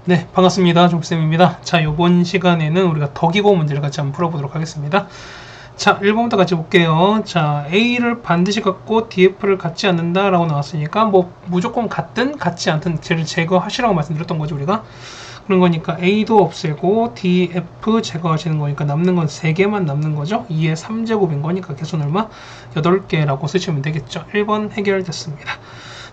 네, 반갑습니다. 종쌤입니다. 자, 요번 시간에는 우리가 덕이고 문제를 같이 한번 풀어보도록 하겠습니다. 자, 1번부터 같이 볼게요. 자, A를 반드시 갖고 DF를 갖지 않는다 라고 나왔으니까 뭐 무조건 같든 같지 않든 쟤를 제거하시라고 말씀드렸던 거죠, 우리가. 그런 거니까 A도 없애고 DF 제거하시는 거니까 남는 건 3개만 남는 거죠. 2의 3제곱인 거니까 개수는 얼마? 8개라고 쓰시면 되겠죠. 1번 해결됐습니다.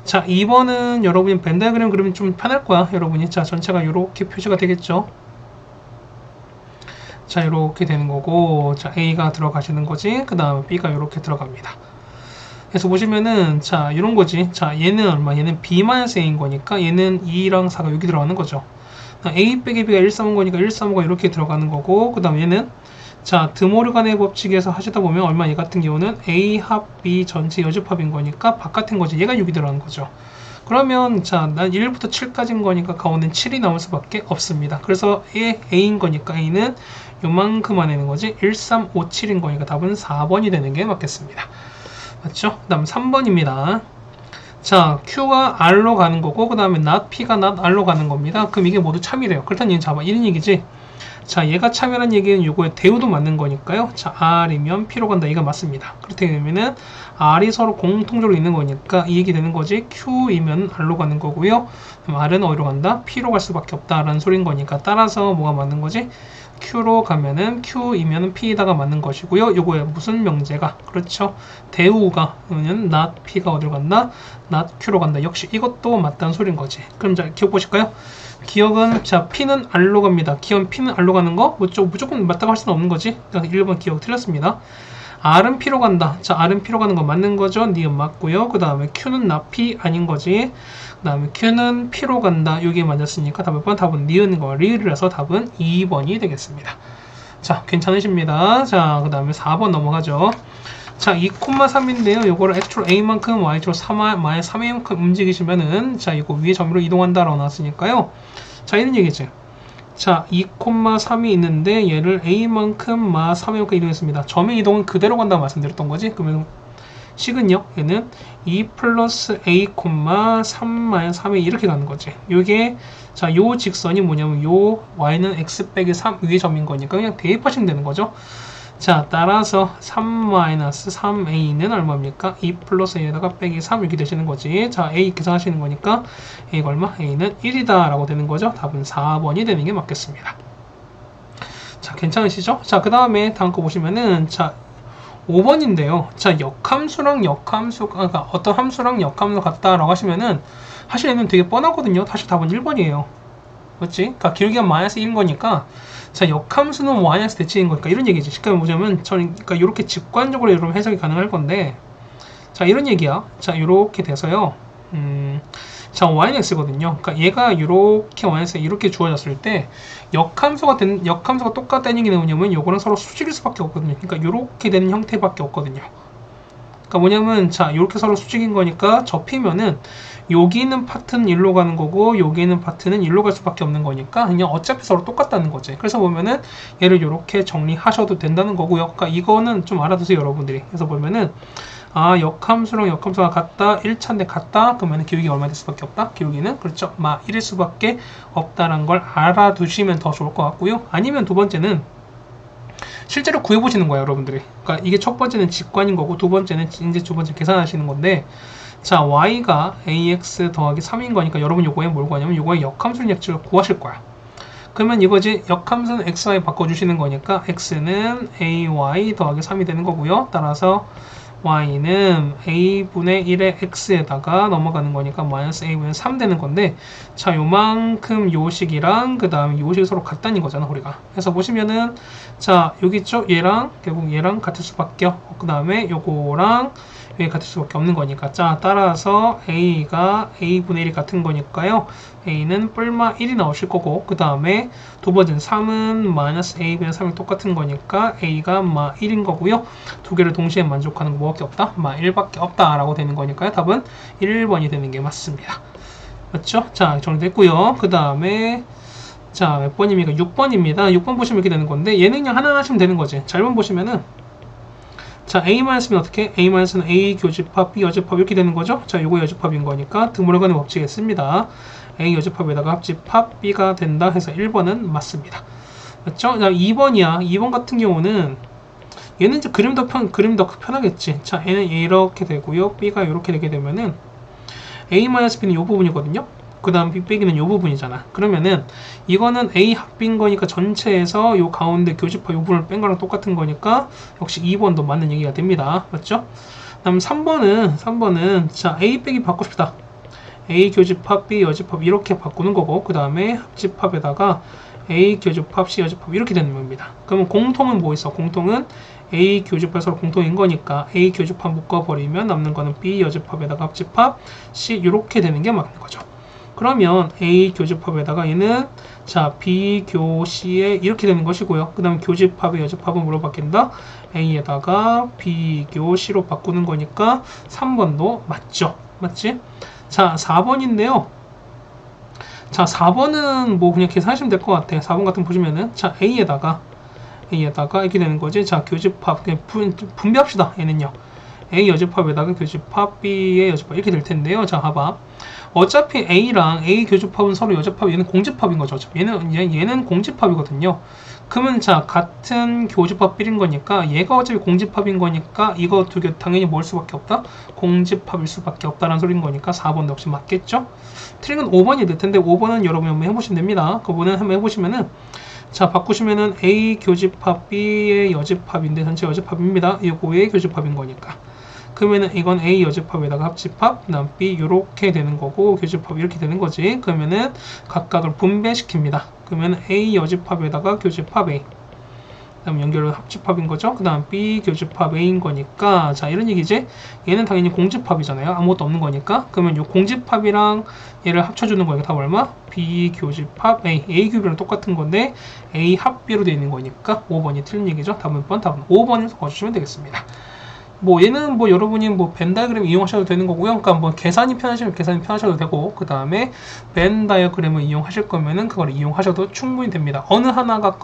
자, 2번은 여러분이 벤 다이어그램 그리면 좀 편할 거야, 여러분이. 자, 전체가 이렇게 표시가 되겠죠. 자, 이렇게 되는 거고, 자, A가 들어가시는 거지. 그 다음에 B가 이렇게 들어갑니다. 그래서 보시면은, 자, 이런 거지. 자, 얘는 얼마? 얘는 B-A인 거니까 얘는 2랑 4가 여기 들어가는 거죠. A 빼기 B가 1, 3, 5 거니까 1, 3, 5가 이렇게 들어가는 거고, 그 다음 얘는 자, 드모르간의 법칙에서 하시다 보면 얼마 얘 같은 경우는 A 합 B 전체 여집합인 거니까 바깥인 거지. 얘가 6이 들어가는 거죠. 그러면 자, 난 1부터 7까지인 거니까 가운데는 7이 나올 수밖에 없습니다. 그래서 얘 A인 거니까 A는 요만큼 안에는 거지. 1, 3, 5, 7인 거니까 답은 4번이 되는 게 맞겠습니다. 맞죠? 그 다음 3번입니다. 자, Q가 R로 가는 거고 그 다음에 not P가 not R로 가는 겁니다. 그럼 이게 모두 참이래요. 그렇다면 얘는 잡아 1인 얘기지. 자, 얘가 참여란 얘기는 요거에 대우도 맞는 거니까요. 자, R이면 P로 간다. 이가 맞습니다. 그렇게 되면은 R이 서로 공통적으로 있는 거니까 이 얘기 되는 거지. Q이면 R로 가는 거고요. 그럼 R은 어디로 간다? P로 갈 수밖에 없다라는 소린 거니까 따라서 뭐가 맞는 거지? Q로 가면은 Q이면 P에다가 맞는 것이고요. 요거에 무슨 명제가? 그렇죠. 대우가 그러면 not P가 어디로 간다? not Q로 간다. 역시 이것도 맞다는 소린 거지. 그럼 자, 기억 보실까요? 기억은 자 P는 R로 갑니다. 기억 P는 R로 가는 거 무조건 맞다고 할 수는 없는 거지. 그러니까 1번 기억 틀렸습니다. R은 P로 간다. 자, R은 P로 가는 거 맞는 거죠. 니은 맞고요. 그 다음에 Q는 not P 아닌 거지. 그 다음에 Q는 P로 간다. 이게 맞았으니까 답은 니은과 리을이라서 답은 2번이 되겠습니다. 자, 괜찮으십니다. 자, 그 다음에 4번 넘어가죠. 자, 2,3인데요. 요거를 x로 a만큼 y로 3a만큼 움직이시면은 자, 이거 위에 점유로 이동한다라고 나왔으니까요. 자, 이런 얘기지. 자, 2,3이 있는데 얘를 a만큼 3a만큼 이동했습니다. 점의 이동은 그대로 간다고 말씀드렸던 거지. 그러면 식은요, 얘는 2 플러스 a, 3 3a 이렇게 가는 거지. 요게 자, 요 직선이 뭐냐면 요 y는 x 빼기 3 위의 점인 거니까 그냥 대입하시면 되는 거죠. 자, 따라서 3-3a는 얼마입니까? 2 플러스 a에다가 빼기 3 이렇게 되시는 거지. 자, a 계산하시는 거니까 a가 얼마? a는 1이다 라고 되는 거죠. 답은 4번이 되는 게 맞겠습니다. 자, 괜찮으시죠? 자, 그 다음에 다음 거 보시면은 자, 5번인데요. 자, 그러니까 어떤 함수랑 역함수 같다라고 하시면은 하시려면 되게 뻔하거든요. 사실 답은 1번이에요. 맞지? 그러니까 기울기가 마이너스 1인 거니까 자, 역함수는 마이너스 대칭인 거니까 이런 얘기지. 쉽게 보자면 저는 그러니까 이렇게 직관적으로 여러분 해석이 가능할 건데 자, 이런 얘기야. 자, 이렇게 돼서요. 자, y는 x거든요. 그러니까 얘가 이렇게 y는 이렇게 주어졌을 때 역함수가 똑같다는 얘기는 뭐냐면 요거는 서로 수직일 수밖에 없거든요. 그러니까 이렇게 되는 형태밖에 없거든요. 그러니까 뭐냐면 자, 이렇게 서로 수직인 거니까 접히면은 여기 있는 파트는 1로 가는 거고 여기 있는 파트는 1로 갈 수밖에 없는 거니까 그냥 어차피 서로 똑같다는 거지. 그래서 보면은 얘를 이렇게 정리하셔도 된다는 거고요. 그러니까 이거는 좀 알아두세요, 여러분들이. 그래서 보면은 아, 역함수랑 역함수가 같다. 1차인데 같다. 그러면 기울기가 얼마 될 수밖에 없다? 기울기는 그렇죠. 1일 수밖에 없다는 걸 알아두시면 더 좋을 것 같고요. 아니면 두 번째는 실제로 구해보시는 거예요, 여러분들이. 그러니까 이게 첫 번째는 직관인 거고 두 번째는 이제 두 번째 계산하시는 건데 자, y가 ax 더하기 3인 거니까 여러분 요거에 뭘 구하냐면 요거에 역함수의 약식을 구하실 거야. 그러면 이거지 역함수는 xy 바꿔주시는 거니까 x는 ay 더하기 3이 되는 거고요. 따라서 y는 a분의 1의 x에다가 넘어가는 거니까 마이너스 a분의 3 되는 건데 자, 요만큼 요식이랑 그 다음에 요식이 서로 같다는 거잖아, 우리가. 그래서 보시면은 자, 여기 있죠? 얘랑 결국 얘랑 같을 수밖에 없고 그 다음에 요거랑 여기 같을 수밖에 없는 거니까 자, 따라서 a가 a분의 1이 같은 거니까요. a는 뿔마 1이 나오실 거고 그 다음에 두 번째는 3은 마이너스 a분의 3이 똑같은 거니까 a가 1인 거고요. 두 개를 동시에 만족하는 거 뭐밖에 없다? 1밖에 없다 라고 되는 거니까요. 답은 1번이 되는 게 맞습니다. 맞죠? 자, 정리됐고요. 그 다음에 자, 몇 번입니까? 6번입니다. 6번 보시면 이렇게 되는 건데 얘는 그냥 하나 하시면 되는 거지. 자, 1번 보시면은 자, A-면 어떻게? A-는 A 교집합, B 여집합 이렇게 되는 거죠? 자, 요거 여집합인 거니까 드모르간의 법칙에 씁니다. A 여집합에다가 합집합 B가 된다 해서 1번은 맞습니다. 맞죠? 자, 2번이야. 2번 같은 경우는 얘는 이제 그림 더 편하겠지. 자, 얘는 이렇게 되고요. B가 이렇게 되게 되면은 A-B는 이 부분이거든요. 그 다음 B 빼기는 이 부분이잖아. 그러면은 이거는 A 합빈 거니까 전체에서 요 가운데 교집합 요 부분을 뺀 거랑 똑같은 거니까 역시 2번도 맞는 얘기가 됩니다. 맞죠? 다음 3번은 자 A 빼기 바꾸고 싶다. A 교집합 B 여집합 이렇게 바꾸는 거고 그 다음에 합집합에다가 A 교집합 C 여집합 이렇게 되는 겁니다. 그러면 공통은 뭐 있어? 공통은 A 교집합 서로 공통인 거니까 A 교집합 묶어버리면 남는 거는 B 여집합에다가 합집합 C 이렇게 되는 게 맞는 거죠. 그러면 A 교집합에다가 얘는 자 B 교 C에 이렇게 되는 것이고요. 그 다음 교집합의 여집합은 뭐로 바뀐다? A에다가 B 교 C로 바꾸는 거니까 3번도 맞죠? 맞지? 자 4번인데요. 자 4번은 뭐 그냥 계산하시면 될 것 같아. 4번 같은 거 보시면은 자 A에다가 이렇게 되는 거지. 자 교집합 그냥 분배합시다. 얘는요. A 여집합에다가 교집합 B의 여집합 이렇게 될 텐데요. 자 봐봐. 어차피 A랑 A 교집합은 서로 여집합, 얘는 공집합인 거죠. 얘는 공집합이거든요. 그러면 자 같은 교집합 B인 거니까 얘가 어차피 공집합인 거니까 이거 두 개 당연히 뭘 수밖에 없다? 공집합일 수밖에 없다라는 소리인 거니까 4번도 역시 맞겠죠? 틀린 건 5번이 될 텐데 5번은 여러분이 한번 해보시면 됩니다. 그거는 한번 해보시면은 자 바꾸시면은 A 교집합 B의 여집합인데 전체 여집합입니다. 이거의 교집합인 거니까. 그러면은 이건 A 여집합에다가 합집합, 그다음 B 요렇게 되는 거고 교집합 이렇게 되는 거지. 그러면은 각각을 분배시킵니다. 그러면 A 여집합에다가 교집합 A, 그다음 연결은 합집합인 거죠. 그다음 B 교집합 A인 거니까 자 이런 얘기지. 얘는 당연히 공집합이잖아요. 아무것도 없는 거니까. 그러면 요 공집합이랑 얘를 합쳐주는 거니까 답 얼마? B 교집합 A, A 교집합이랑 똑같은 건데 A 합 B로 되어 있는 거니까 5번이 틀린 얘기죠. 답은 5번을 적어주시면 되겠습니다. 뭐 얘는 뭐 여러분이 뭐 벤 다이어그램 이용하셔도 되는 거고요. 그러니까 뭐 계산이 편하시면 계산이 편하셔도 되고 그 다음에 벤 다이어그램을 이용하실 거면은 그걸 이용하셔도 충분히 됩니다. 어느 하나가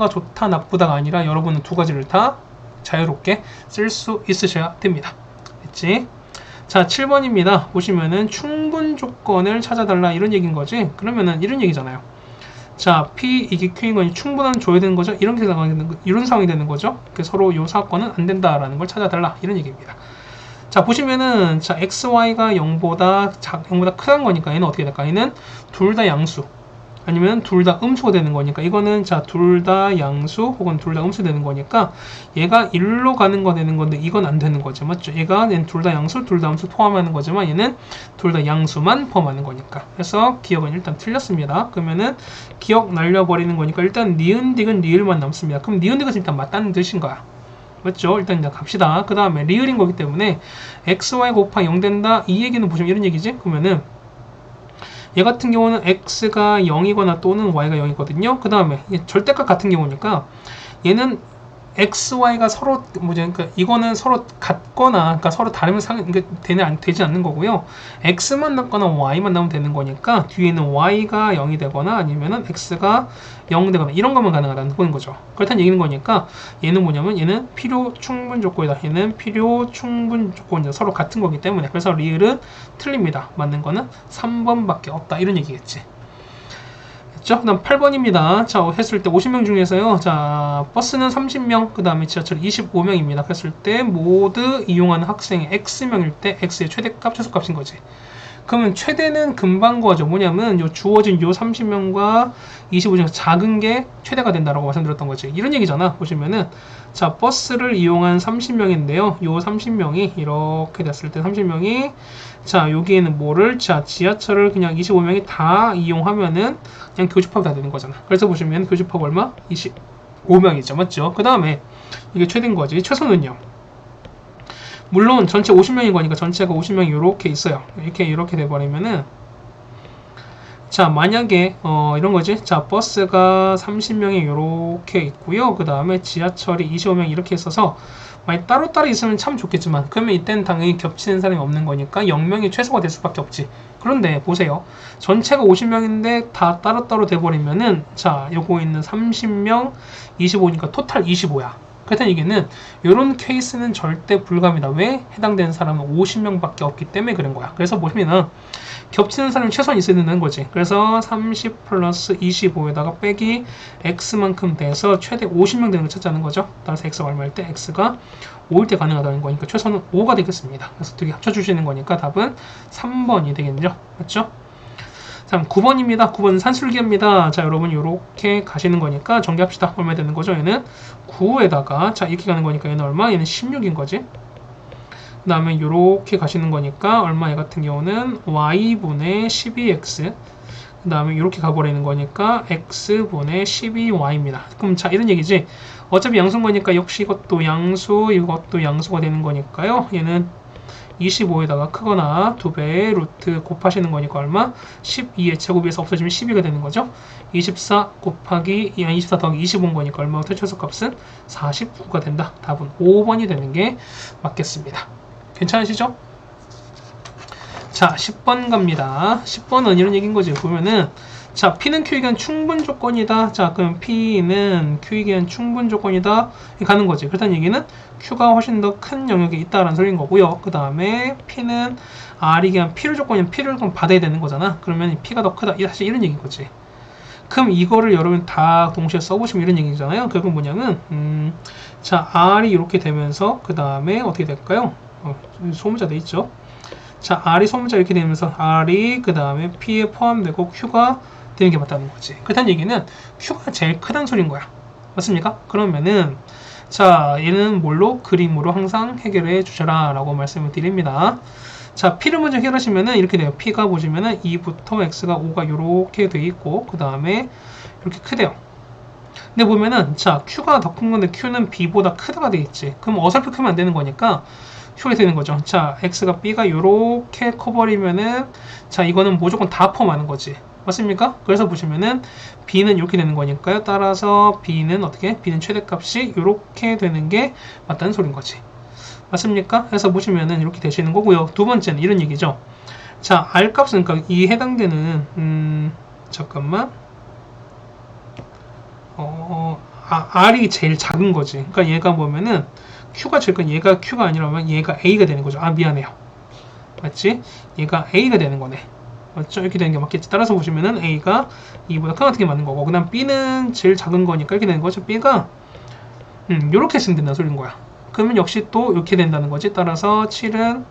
좋다 나쁘다가 아니라 여러분은 두 가지를 다 자유롭게 쓸 수 있으셔야 됩니다. 됐지? 자 7번입니다. 보시면은 충분 조건을 찾아달라 이런 얘기인 거지. 그러면은 이런 얘기잖아요. 자, P 이게 Q인 거니 충분한 줘야 되는 거죠. 이런 상황이 되는 거죠. 서로 요 사건은 안 된다라는 걸 찾아달라 이런 얘기입니다. 자, 보시면은 자 XY가 0보다 크다는 거니까 얘는 어떻게 될까? 얘는 둘 다 양수 아니면 둘 다 음수가 되는 거니까 이거는 자 둘 다 양수 혹은 둘 다 음수 되는 거니까 얘가 1로 가는 거 되는 건데 이건 안 되는 거죠. 맞죠? 얘는 둘 다 양수, 둘 다 음수 포함하는 거지만 얘는 둘 다 양수만 포함하는 거니까. 그래서 기억은 일단 틀렸습니다. 그러면은 기억 날려버리는 거니까 일단 니은딕은 리을만 남습니다. 그럼 니은딕은 일단 맞다는 뜻인 거야. 맞죠? 일단 이제 갑시다. 그 다음에 리을인 거기 때문에 xy 곱하기 0 된다. 이 얘기는 보시면 이런 얘기지? 그러면은 얘 같은 경우는 x가 0이거나 또는 y가 0이거든요. 그 다음에 절대값 같은 경우니까 얘는 xy가 서로 그러니까 이거는 서로 같거나 그러니까 서로 다르면 되지 않는 거고요. x만 남거나 y만 나오면 되는 거니까 뒤에는 y가 0이 되거나 아니면은 x가 0 되거나 이런 것만 가능하다는 거죠. 그렇다는 얘기는 거니까 얘는 뭐냐면 얘는 필요 충분 조건이다. 얘는 필요 충분 조건이다. 서로 같은 거기 때문에 그래서 리을은 틀립니다. 맞는 거는 3번밖에 없다. 이런 얘기겠지. 그 다음 8번입니다. 자, 했을 때 50명 중에서요. 자, 버스는 30명, 그 다음에 지하철 25명입니다. 그랬을 때 모두 이용하는 학생이 X명일 때 X의 최대값, 최소값인 거지. 그러면 최대는 금방 구하죠. 뭐냐면 요 주어진 요 30명과 25명 중에서 작은 게 최대가 된다라고 말씀드렸던 거지. 이런 얘기잖아. 보시면은 자, 버스를 이용한 30명인데요. 요 30명이 이렇게 됐을 때 30명이 자, 여기에는 뭐를 자, 지하철을 그냥 25명이 다 이용하면은 그냥 교집합이 다 되는 거잖아. 그래서 보시면 교집합 얼마? 25명이죠. 맞죠? 그 다음에 이게 최대인 거지. 최소는요. 물론 전체 50명인 거니까 전체가 50명이 이렇게 있어요. 이렇게 돼버리면은 자 만약에 이런 거지. 자 버스가 30명이 이렇게 있고요. 그 다음에 지하철이 25명 이렇게 있어서 만약 따로따로 있으면 참 좋겠지만 그러면 이때는 당연히 겹치는 사람이 없는 거니까 0명이 최소가 될 수밖에 없지. 그런데 보세요. 전체가 50명인데 다 따로따로 돼버리면은 자 요거 있는 30명 25니까 토탈 25야. 그렇다는 얘기는 이런 케이스는 절대 불가합니다. 왜? 해당되는 사람은 50명밖에 없기 때문에 그런 거야. 그래서 보시면은 겹치는 사람이 최소한 있어야 되는 거지. 그래서 30 플러스 25에다가 빼기 x만큼 돼서 최대 50명 되는 걸 찾자는 거죠. 따라서 x가 얼마일 때 x가 5일 때 가능하다는 거니까 최소는 5가 되겠습니다. 그래서 두 개 합쳐주시는 거니까 답은 3번이 되겠죠. 맞죠? 자, 9번입니다. 9번은 산술기입니다. 자, 여러분 이렇게 가시는 거니까 정리합시다. 얼마 되는 거죠? 얘는 9에다가 자 이렇게 가는 거니까 얘는 얼마? 얘는 16인 거지. 그 다음에 이렇게 가시는 거니까 얼마? 얘 같은 경우는 y분의 12x. 그 다음에 이렇게 가버리는 거니까 x분의 12y입니다. 그럼 자 이런 얘기지. 어차피 양수인 거니까 역시 이것도 양수, 이것도 양수가 되는 거니까요. 얘는 25에다가 크거나 2배의 루트 곱하시는 거니까 얼마? 12의 제곱에서 없어지면 12가 되는 거죠. 24 곱하기 24 더하기 25인 거니까 얼마부터 최소값은 49가 된다. 답은 5번이 되는 게 맞겠습니다. 괜찮으시죠? 자, 10번 갑니다. 10번은 이런 얘기인 거지. 보면은 자, P는 Q에 대한 충분 조건이다. 자, 그럼 P는 Q에 대한 충분 조건이다. 가는 거지. 그렇다는 얘기는 Q가 훨씬 더 큰 영역에 있다라는 소리인 거고요. 그 다음에 P는 R이 대한 필요 조건이면 P를 그럼 받아야 되는 거잖아. 그러면 P가 더 크다. 사실 이런 얘기인 거지. 그럼 이거를 여러분 다 동시에 써보시면 이런 얘기잖아요. 결국 뭐냐면, 자, R이 이렇게 되면서, 그 다음에 어떻게 될까요? 소문자 돼 있죠. 자, R이 소문자 이렇게 되면서 R이 그 다음에 P에 포함되고 Q가 되는 게 맞다는 거지. 그렇다는 얘기는 Q가 제일 크다는 소리인 거야. 맞습니까? 그러면은 자, 얘는 뭘로? 그림으로 항상 해결해 주셔라 라고 말씀을 드립니다. 자, P를 먼저 해결하시면은 이렇게 돼요. P가 보시면은 2부터 X가 5가 이렇게 돼 있고 그 다음에 이렇게 크대요. 근데 보면은 자, Q가 더 큰 건데 Q는 B보다 크다가 돼 있지. 그럼 어설프게 크면 안 되는 거니까 Q가 되는 거죠. 자, X가 B가 요렇게 커버리면은 자, 이거는 무조건 다 포함하는 거지. 맞습니까? 그래서 보시면은 B는 이렇게 되는 거니까요. 따라서 B는 어떻게? B는 최대값이 이렇게 되는 게 맞다는 소린 거지. 맞습니까? 그래서 보시면은 이렇게 되시는 거고요. 두 번째는 이런 얘기죠. 자, R 값은 그러니까 이 해당되는 잠깐만. R이 제일 작은 거지. 그러니까 얘가 보면은 Q가 제일 큰 얘가 Q가 아니라면 얘가 A가 되는 거죠. 아, 미안해요. 맞지? 얘가 A가 되는 거네. 맞죠? 이렇게 되는 게 맞겠지. 따라서 보시면은 A가 2보다 큰 같은 게 맞는 거고, 그 다음 B는 제일 작은 거니까 이렇게 되는 거죠. B가 요렇게 쓰면 된다는 소리인 거야. 그러면 역시 또 이렇게 된다는 거지. 따라서 7은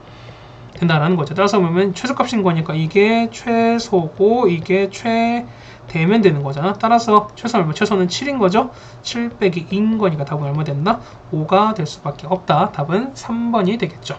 된다라는 거죠. 따라서 보면 최소값인 거니까 이게 최소고 이게 최대면 되는 거잖아. 따라서 최소 얼마? 최소는 7인 거죠. 7 빼기 2인 거니까 답은 얼마 된다? 5가 될 수밖에 없다. 답은 3번이 되겠죠.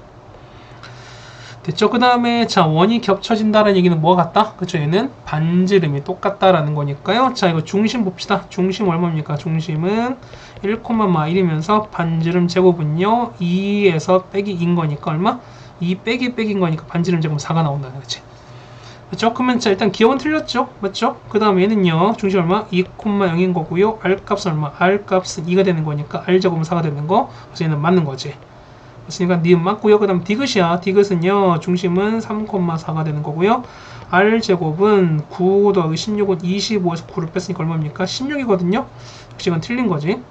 됐죠? 그 다음에 자, 원이 겹쳐진다라는 얘기는 뭐가 같다? 그쵸? 얘는 반지름이 똑같다라는 거니까요. 자, 이거 중심 봅시다. 중심 얼마입니까? 중심은 1,1이면서 반지름 제곱은요 2에서 빼기 2인 거니까 얼마? 2 빼기 빼기인 거니까 반지름 제곱 4가 나온다는 거지. 그렇죠? 그러면 자, 일단 기억은 틀렸죠? 맞죠? 그 다음에 얘는요 중심 얼마? 2,0인 거고요. R값은 얼마? R값은 2가 되는 거니까 R제곱은 4가 되는 거. 그래서 얘는 맞는 거지. 그러니까 니은 맞고요. 그 다음 디귿이야. 디귿은요 중심은 3,4가 되는 거고요. R제곱은 9 더하기 16은 25에서 9를 뺐으니까 얼마입니까? 16이거든요. 역시 이건 틀린 거지.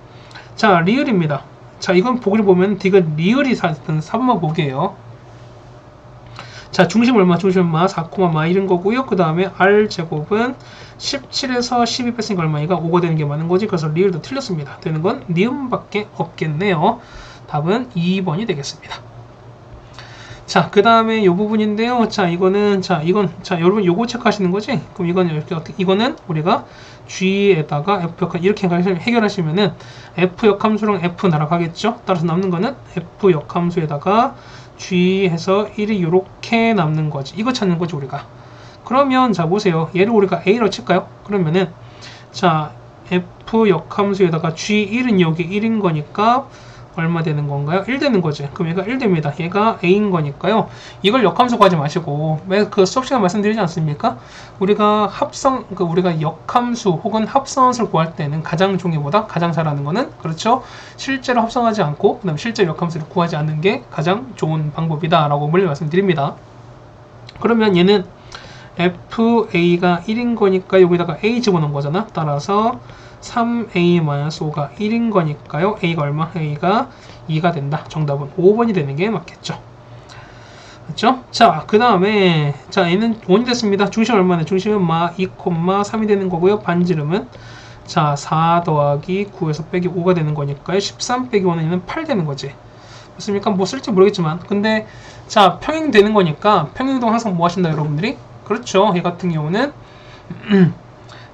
자, 리을입니다. 자, 이건 보기를 보면 디귿 리을이 4번만 보기예요. 자, 중심 얼마? 중심 얼마? 4,1인 거고요. 그 다음에 R제곱은 17에서 12 뺐으니까 얼마니까 5가 되는 게 맞는 거지. 그래서 리을도 틀렸습니다. 되는 건 니은밖에 없겠네요. 답은 2번이 되겠습니다. 자, 그 다음에 이 부분인데요. 자, 이거는, 자, 여러분 요거 체크하시는 거지? 그럼 이거는 이렇게, 이거는 우리가 G에다가 F역 이렇게 해결하시면은 F역 함수랑 F 날아가겠죠? 따라서 남는 거는 F역 함수에다가 G 해서 1이 이렇게 남는 거지. 이거 찾는 거지, 우리가. 그러면, 자, 보세요. 얘를 우리가 A로 칠까요? 그러면은, 자, F역 함수에다가 G1은 여기 1인 거니까, 얼마 되는 건가요? 1 되는 거지. 그럼 얘가 1 됩니다. 얘가 A인 거니까요. 이걸 역함수 구하지 마시고, 왜 그 수업 시간 말씀드리지 않습니까? 우리가 우리가 역함수 혹은 합성함수를 구할 때는 가장 종이보다 가장 잘하는 거는, 그렇죠? 실제로 합성하지 않고, 그 다음 실제로 역함수를 구하지 않는 게 가장 좋은 방법이다. 라고 멀리 말씀드립니다. 그러면 얘는 FA가 1인 거니까 여기다가 A 집어넣은 거잖아. 따라서 3A-5가 1인 거니까요. A가 얼마? A가 2가 된다. 정답은 5번이 되는 게 맞겠죠. 맞죠? 자, 그 다음에 자, 얘는 1이 됐습니다. 중심 얼마네? 중심은 2,3이 되는 거고요. 반지름은 자, 4 더하기 9에서 빼기 5가 되는 거니까요. 13 빼기 5는 얘는 8 되는 거지. 맞습니까? 뭐 쓸지 모르겠지만 근데 자, 평행 되는 거니까 평행이동 항상 뭐 하신다 여러분들이? 그렇죠. 얘 같은 경우는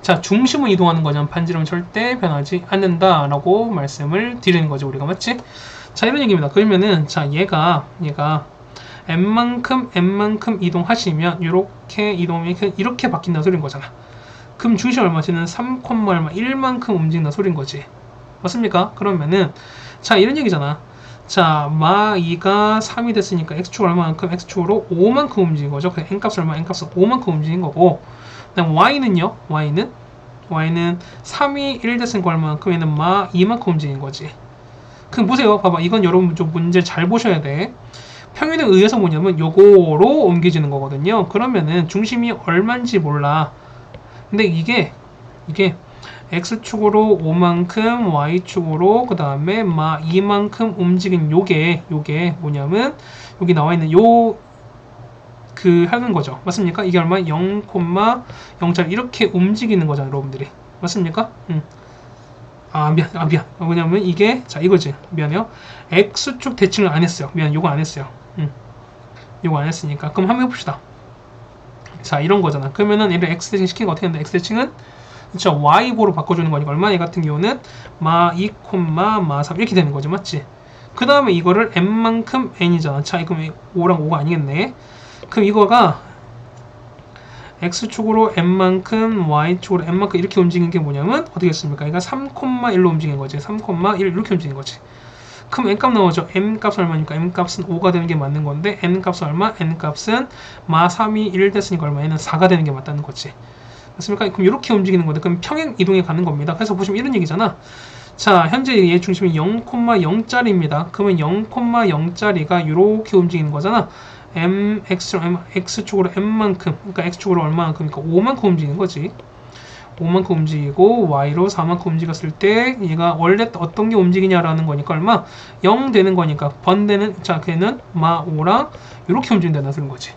자, 중심은 이동하는 거지만 반지름은 절대 변하지 않는다 라고 말씀을 드리는 거죠. 우리가 맞지? 자, 이런 얘기입니다. 그러면은 자, 얘가 n만큼 이동하시면 이렇게 이동하면 이렇게 바뀐다는 소리인 거잖아. 그럼 중심 얼마지는 3, 얼마 1만큼 움직인다는 소리인 거지. 맞습니까? 그러면은 자, 이런 얘기잖아. 자, 마2가 3이 됐으니까 x축 얼마만큼? x축으로 5만큼 움직인 거죠. 그래서 n값 얼마? n값은 5만큼 움직인 거고, 그다음 y는요? y는 3이 1 됐으니까 얼마만큼? 얘는 마2만큼 움직인 거지. 그럼 보세요. 봐봐. 이건 여러분 좀 문제 잘 보셔야 돼. 평균에 의해서 뭐냐면 요거로 옮겨지는 거거든요. 그러면은 중심이 얼마인지 몰라. 근데 이게 x축으로 5만큼 y축으로 그 다음에 2만큼 움직인 요게 뭐냐면 여기 나와 있는 하는 거죠. 맞습니까? 이게 얼마? 0,0짜리 이렇게 움직이는 거잖아요, 여러분들이. 맞습니까? 미안. 뭐냐면 이게 자, 이거지. 미안해요. x축 대칭을 안 했어요. 미안, 요거 안 했어요. 요거 안 했으니까. 그럼 한번 해봅시다. 자, 이런 거잖아. 그러면은 얘를 x 대칭 시키는 거 어떻게 하는데? x 대칭은 그쵸, y보로 바꿔주는 거니까 얼마? 얘 같은 경우는 마2, 마3 이렇게 되는 거죠. 맞지? 그 다음에 이거를 n만큼 n이잖아. 자, 그럼 5랑 5가 아니겠네. 그럼 이거가 x축으로 n만큼 y축으로 n만큼 이렇게 움직이는 게 뭐냐면 어떻게 했습니까? 그러니까 3,1로 움직이는 거지. 3,1 이렇게 움직이는 거지. 그럼 n값 나오죠. n값은 얼마니까? n값은 5가 되는 게 맞는 건데 n값은 얼마? n값은 마3이 1 됐으니까 얼마? 얘는 4가 되는 게 맞다는 거지. 맞습니까? 그럼 이렇게 움직이는 건데 그럼 평행 이동에 가는 겁니다. 그래서 보시면 이런 얘기잖아. 자, 현재 얘 중심이 0,0짜리입니다. 그러면 0,0짜리가 이렇게 움직이는 거잖아. x축으로 m만큼, 그러니까 x축으로 얼마만큼, 그러니까 5만큼 움직이는 거지. 5만큼 움직이고 y로 4만큼 움직였을 때 얘가 원래 어떤 게 움직이냐라는 거니까 얼마? 0 되는 거니까 번되는, 자, 걔는 마5랑 이렇게 움직인다는 소리인 거지.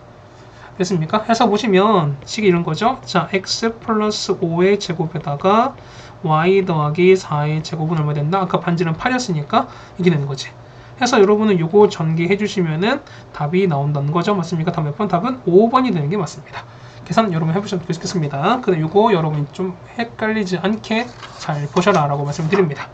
됐습니까? 해서 보시면 식이 이런 거죠. 자, x 플러스 5의 제곱에다가 y 더하기 4의 제곱은 얼마 된다? 아까 반지름 8이었으니까 이게 되는 거지. 해서 여러분은 요거 전개해 주시면은 답이 나온다는 거죠. 맞습니까? 다음 몇 번? 답은 5번이 되는 게 맞습니다. 계산 여러분 해보셔도 좋겠습니다. 근데 요거 여러분 좀 헷갈리지 않게 잘 보셔라 라고 말씀드립니다.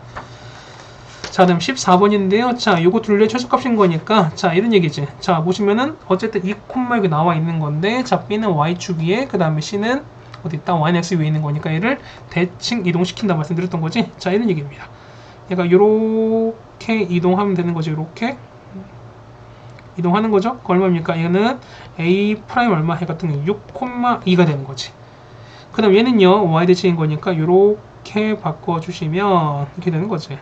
자, 다음 14번인데요. 자, 요거 둘레 최소값인 거니까, 자, 이런 얘기지. 자, 보시면은, 어쨌든 2, 여기 나와 있는 건데, 자, B는 Y축 위에, 그 다음에 C는 어디 있다? Y는 X 위에 있는 거니까 얘를 대칭 이동시킨다 말씀드렸던 거지. 자, 이런 얘기입니다. 얘가 요렇게 이동하면 되는 거죠. 요렇게. 이동하는 거죠. 그 얼마입니까? 얘는 A 프라임 얼마? 해 같은 경우 6,2가 되는 거지. 그 다음 얘는요, Y 대칭인 거니까 요렇게 바꿔주시면 이렇게 되는 거지.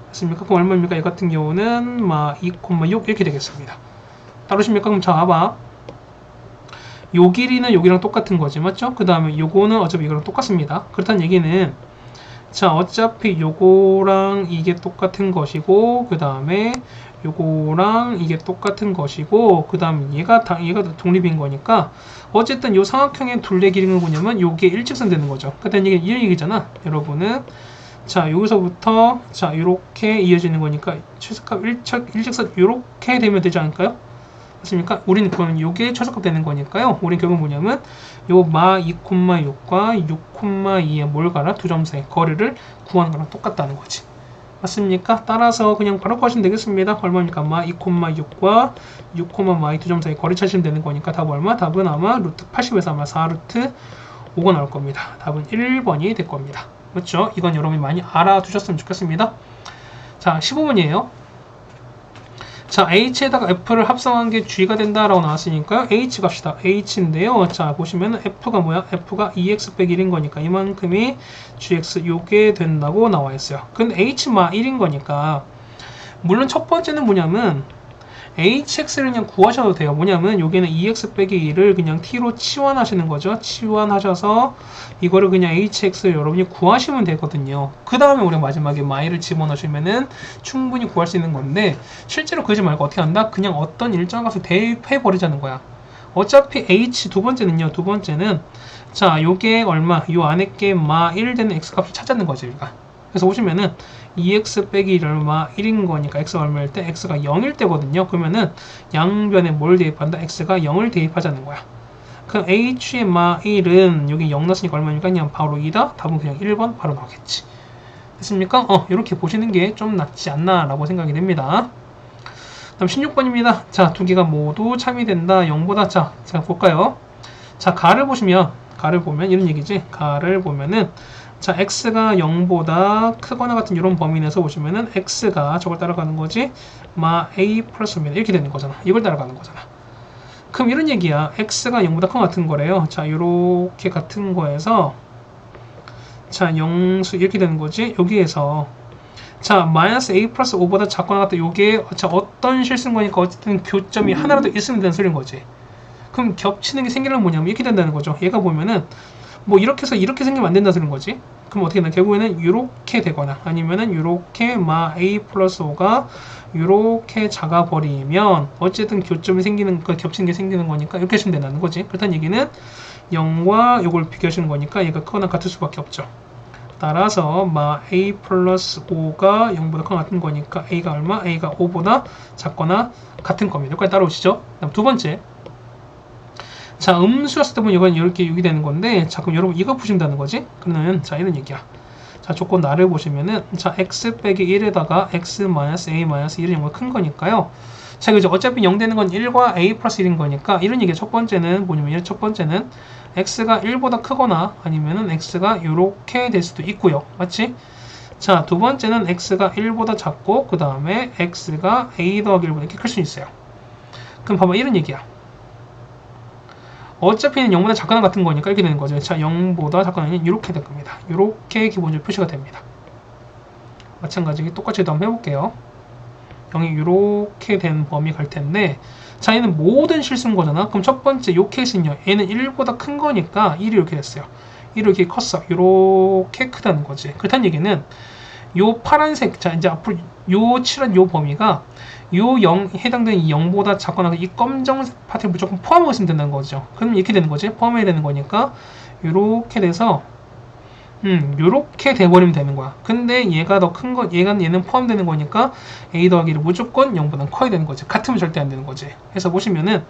맞습니까? 그럼 얼마입니까? 이 같은 경우는 2,6 이렇게 되겠습니다. 따르십니까? 그럼 자, 봐봐. 요 길이는 여기랑 똑같은 거지, 맞죠? 그 다음에 요거는 어차피 이거랑 똑같습니다. 그렇다는 얘기는 자, 어차피 요거랑 이게 똑같은 것이고, 그 다음에 요거랑 이게 똑같은 것이고, 그 다음 얘가 독립인 거니까 어쨌든 요 삼각형의 둘레 길이는 뭐냐면 요게 일직선 되는 거죠. 그렇다는 얘기는 이 얘기잖아. 여러분은 자, 여기서부터 자, 요렇게 이어지는 거니까 최소값 일직선 요렇게 되면 되지 않을까요? 맞습니까? 우리는 그거는 요게 최소값 되는 거니까요. 우리는 결국 뭐냐면 요 마 2,6과 6,2의 뭘 가라? 두 점 사이 거리를 구하는 거랑 똑같다는 거지. 맞습니까? 따라서 그냥 바로 구하시면 되겠습니다. 얼마입니까? 마 2,6과 6,2 두 점 사이 거리 찾으시면 되는 거니까 답은 얼마? 답은 아마 루트 80에서 아마 4루트 5가 나올 겁니다. 답은 1번이 될 겁니다. 그렇죠? 이건 여러분이 많이 알아두셨으면 좋겠습니다. 자, 15번이에요. 자, H에다가 F를 합성한 게 G가 된다라고 나왔으니까요. H 갑시다. H인데요. 자, 보시면은 F가 뭐야? F가 2x 빼기 1인 거니까 이만큼이 GX 요게 된다고 나와 있어요. 근데 H마 1인 거니까 물론 첫 번째는 뭐냐면 hx를 그냥 구하셔도 돼요. 뭐냐면 여기는 2x 빼기 1을 그냥 t로 치환하시는 거죠. 치환하셔서 이거를 그냥 hx를 여러분이 구하시면 되거든요. 그 다음에 우리가 마지막에 my를 집어넣으시면은 충분히 구할 수 있는 건데, 실제로 그러지 말고 어떻게 한다? 그냥 어떤 일정 값을 대입해 버리자는 거야. 어차피 h 두 번째는요. 두 번째는 자, 요게 얼마? 요 안에 게 마 1 되는 x 값을 찾았는 거지, 우리가. 그래서 보시면은 2x 빼기 1 얼마 1인 거니까 x가 얼마일 때 x가 0일 때거든요. 그러면은 양변에 뭘 대입한다? x가 0을 대입하자는 거야. 그럼 h의 마 1은 여기 0 넣었으니까 얼마니까 그냥 바로 2다. 답은 그냥 1번 바로 나오겠지. 됐습니까? 이렇게 보시는 게 좀 낫지 않나 라고 생각이 됩니다. 다음 16번입니다. 자, 두 개가 모두 참이 된다. 0보다 자 볼까요? 자, 가를 보면 이런 얘기지. 가를 보면은 자, x가 0보다 크거나 같은 이런 범위 내에서 보시면은 x가 저걸 따라가는 거지. 마 a 플러스 입니다. 이렇게 되는 거잖아. 이걸 따라가는 거잖아. 그럼 이런 얘기야. x가 0보다 크거나 같은 거래요. 자, 요렇게 같은 거에서 자, 영수 이렇게 되는 거지. 여기에서 자, 마이너스 a 플러스 5보다 작거나 같다. 요게 자, 어떤 실수인 거니까 어쨌든 교점이 하나라도 있으면 되는 소리인 거지. 그럼 겹치는 게 생기려면 뭐냐면 이렇게 된다는 거죠. 얘가 보면은 뭐 이렇게 해서 이렇게 생기면 안 된다는 소리인 거지. 그럼 어떻게 되나? 결국에는 이렇게 되거나 아니면은 이렇게 마 a 플러스 5가 이렇게 작아 버리면 어쨌든 교점이 생기는 거, 겹치는 게 생기는 거니까 이렇게 하시면 된다는 거지. 그렇다는 얘기는 0과 이걸 비교하시는 거니까 얘가 크거나 같을 수밖에 없죠. 따라서 마 a 플러스 5가 0보다 크거나 같은 거니까 a가 얼마? a가 5보다 작거나 같은 겁니다. 여기까지 따라오시죠. 다음 두 번째. 자, 음수였을 때 보면 이건 이렇게 6이 되는 건데, 자, 그럼 여러분 이거 푸신다는 거지? 그러면 자, 이런 얘기야. 자, 조건 나를 보시면은 자, x 빼기 1에다가 x 마이너스 a 마이너스 1이 0보다 큰 거니까요. 자, 그죠? 어차피 0 되는 건 1과 a 플러스 1인 거니까 이런 얘기야. 첫 번째는 뭐냐면 첫 번째는 x가 1보다 크거나 아니면은 x가 이렇게 될 수도 있고요. 맞지? 자, 두 번째는 x가 1보다 작고 그 다음에 x가 a 더하기 1보다 이렇게 클 수 있어요. 그럼 봐봐, 이런 얘기야. 어차피는 0보다 작거나 같은 거니까 이렇게 되는 거죠. 자, 0보다 작거나는 이렇게 될 겁니다. 이렇게 기본적으로 표시가 됩니다. 마찬가지로 똑같이 한번 해볼게요. 0이 이렇게 된 범위 갈 텐데, 자, 얘는 모든 실수인 거잖아. 그럼 첫 번째 요 케이스는요. 얘는 1보다 큰 거니까 1이 이렇게 됐어요. 1이 이렇게 컸어. 이렇게 크다는 거지. 그렇다는 얘기는 요 파란색, 자, 이제 앞으로 요 칠한 요 범위가 요 0, 해당되는 이 0보다 작거나 이 검정색 파트를 무조건 포함하고 있으면 된다는 거죠. 그럼 이렇게 되는 거지. 포함해야 되는 거니까 요렇게 돼서 요렇게 돼버리면 되는 거야. 근데 얘가 더 큰 거, 얘는 포함되는 거니까 a 더하기를 무조건 0보다 커야 되는 거지. 같으면 절대 안 되는 거지. 그래서 보시면은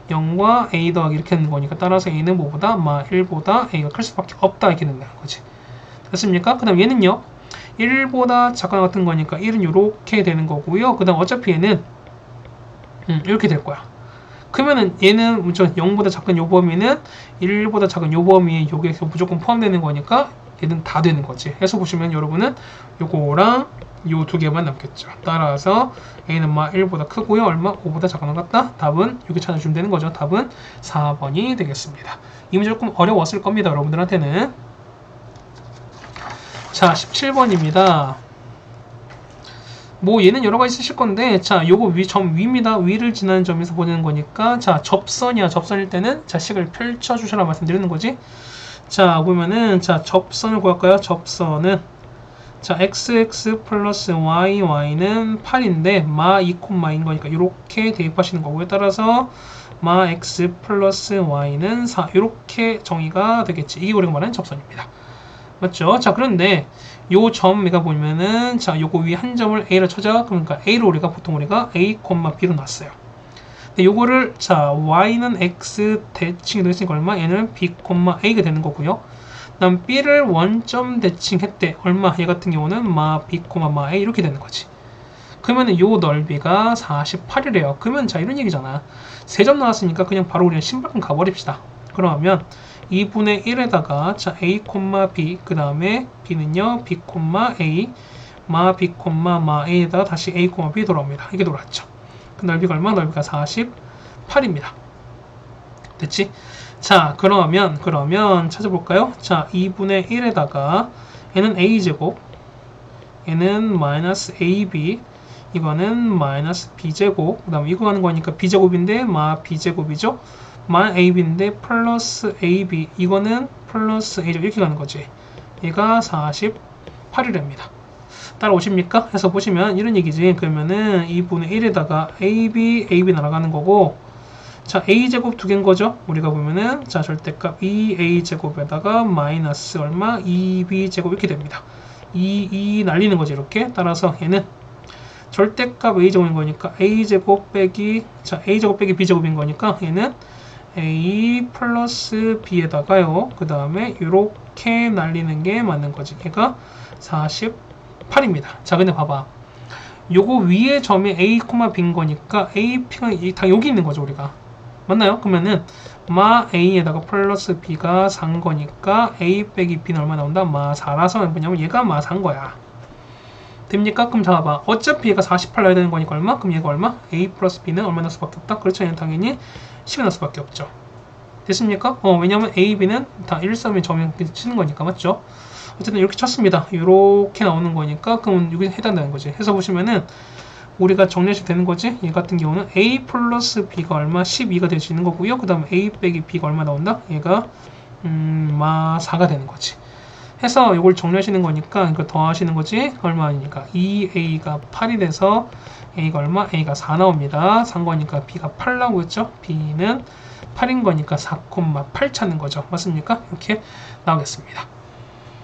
0과 a 더하기 이렇게 되는 거니까 따라서 a는 뭐보다? 마 1보다 a가 클 수밖에 없다 이렇게 된다는 거지. 됐습니까? 그 다음 얘는요. 1보다 작거나 같은 거니까 1은 이렇게 되는 거고요. 그 다음 어차피 얘는 이렇게 될 거야. 그러면은 얘는 0보다 작은 요 범위는 1보다 작은 요 범위에 요게 무조건 포함되는 거니까 얘는 다 되는 거지. 해서 보시면 여러분은 요거랑 요 두 개만 남겠죠. 따라서 A는 마 1보다 크고요. 얼마? 5보다 작거나 같다? 답은 이렇게 찾아주면 되는 거죠. 답은 4번이 되겠습니다. 이 문제 조금 어려웠을 겁니다. 여러분들한테는. 자, 17번입니다. 뭐 얘는 여러 가지 쓰실 건데, 자, 요거 점 위입니다. 위를 지나는 점에서 보는 거니까, 자, 접선이야. 접선일 때는 자, 식을 펼쳐 주시라 말씀드리는 거지. 자, 보면은 자, 접선을 구할까요? 접선은 자, xx 플러스 y는 8인데 마 2,인 거니까 이렇게 대입하시는 거고요. 따라서 마 x 플러스 y는 4 이렇게 정의가 되겠지. 이게 우리가 말하는 접선입니다. 맞죠? 자, 그런데 요 점이가 보면은 자, 요거 위 한 점을 a로 쳐자. 그러니까 a로 보통 우리가 a, b로 놨어요. 근데 요거를 자, y는 x 대칭이 되었으니까 얼마? 얘는 b, a가 되는 거고요. 그다음 b를 원점 대칭했대. 얼마? 얘 같은 경우는 마 b, 마 a 이렇게 되는 거지. 그러면은 요 넓이가 48이래요. 그러면 자, 이런 얘기잖아. 세 점 나왔으니까 그냥 바로 우리는 신발끈 가버립시다. 그러면 2분의 1에다가 자, a, b 그 다음에 b는요 b, a 마 b, 마 a에다가 다시 a, b 돌아옵니다. 이게 돌아왔죠. 그 넓이가 얼마? 넓이가 48입니다. 됐지? 자, 그러면 찾아볼까요? 자, 2분의 1에다가 얘는 a제곱, 얘는 마이너스 ab, 이거는 마이너스 b제곱, 그 다음에 이거 가는 거니까 b제곱인데 마 b제곱이죠. 마 ab인데 플러스 ab, 이거는 플러스 a제곱, 이렇게 가는 거지. 얘가 48이랍니다. 따라오십니까? 해서 보시면 이런 얘기지. 그러면은 2분의 1에다가 ab 날아가는 거고, 자, a제곱 두 개인 거죠. 우리가 보면은, 자, 절대값 2a제곱에다가 마이너스 얼마? 2b제곱 이렇게 됩니다. 2 날리는 거지, 이렇게. 따라서 얘는 절대값 a제곱인 거니까 a제곱 빼기, 자, a제곱 빼기 b제곱인 거니까 얘는 a 플러스 b에다가요. 그 다음에 이렇게 날리는 게 맞는 거지. 얘가 48입니다. 자, 근데 봐봐. 요거 위에 점이 a, b인 거니까 a, p가 다 여기 있는 거죠, 우리가. 맞나요? 그러면은 마 a에다가 플러스 b가 4인 거니까 a 빼기 b는 얼마 나온다? 마 4라서 뭐냐면 얘가 마 4인 거야. 됩니까? 그럼 잡아봐. 어차피 얘가 48 나야 되는 거니까 얼마? 그럼 얘가 얼마? a 플러스 b는 얼마 날 수밖에 없다? 그렇죠? 얘는 당연히 10이 날 수밖에 없죠. 됐습니까? 왜냐면 a, b는 다 1, 3의 점이 치는 거니까. 맞죠? 어쨌든 이렇게 쳤습니다. 이렇게 나오는 거니까 그럼 여기 해당되는 거지. 해서 보시면은 우리가 정리하시면 되는 거지. 얘 같은 경우는 a 플러스 b가 얼마? 12가 될 수 있는 거고요. 그 다음에 a 빼기 b가 얼마 나온다? 얘가 마 4가 되는 거지. 해서 이걸 정리하시는 거니까 이거 더하시는 거지. 얼마니까 2a가 8이 돼서 a가 얼마? a가 4 나옵니다. 3 거니까 b가 8 나오겠죠. b는 8인 거니까 4,8 찾는 거죠. 맞습니까? 이렇게 나오겠습니다.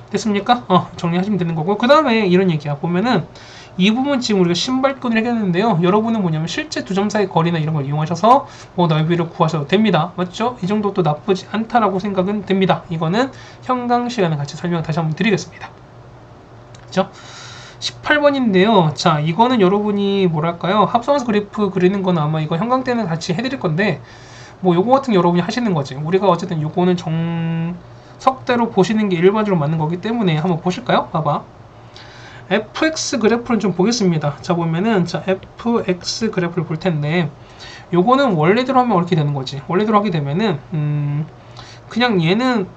됐습니까? 정리하시면 되는 거고, 그 다음에 이런 얘기야. 보면은 이 부분 지금 우리가 신발끈을 해결했는데요. 여러분은 뭐냐면 실제 두 점 사이 거리나 이런 걸 이용하셔서 넓이를 구하셔도 됩니다. 맞죠? 이 정도도 나쁘지 않다라고 생각은 됩니다. 이거는 현강 시간에 같이 설명 다시 한번 드리겠습니다. 그죠? 18번인데요. 자, 이거는 여러분이 뭐랄까요? 합성해서 그래프 그리는 건 아마 이거 현강 때는 같이 해드릴 건데, 뭐 요거 같은 게 여러분이 하시는 거지. 우리가 어쨌든 요거는 정석대로 보시는 게 일반적으로 맞는 거기 때문에 한번 보실까요? 봐봐. fx 그래프를 좀 보겠습니다. 자, 보면은, 자, fx 그래프를 볼 텐데, 요거는 원래대로 하면 이렇게 되는 거지. 원래대로 하게 되면은, 그냥 얘는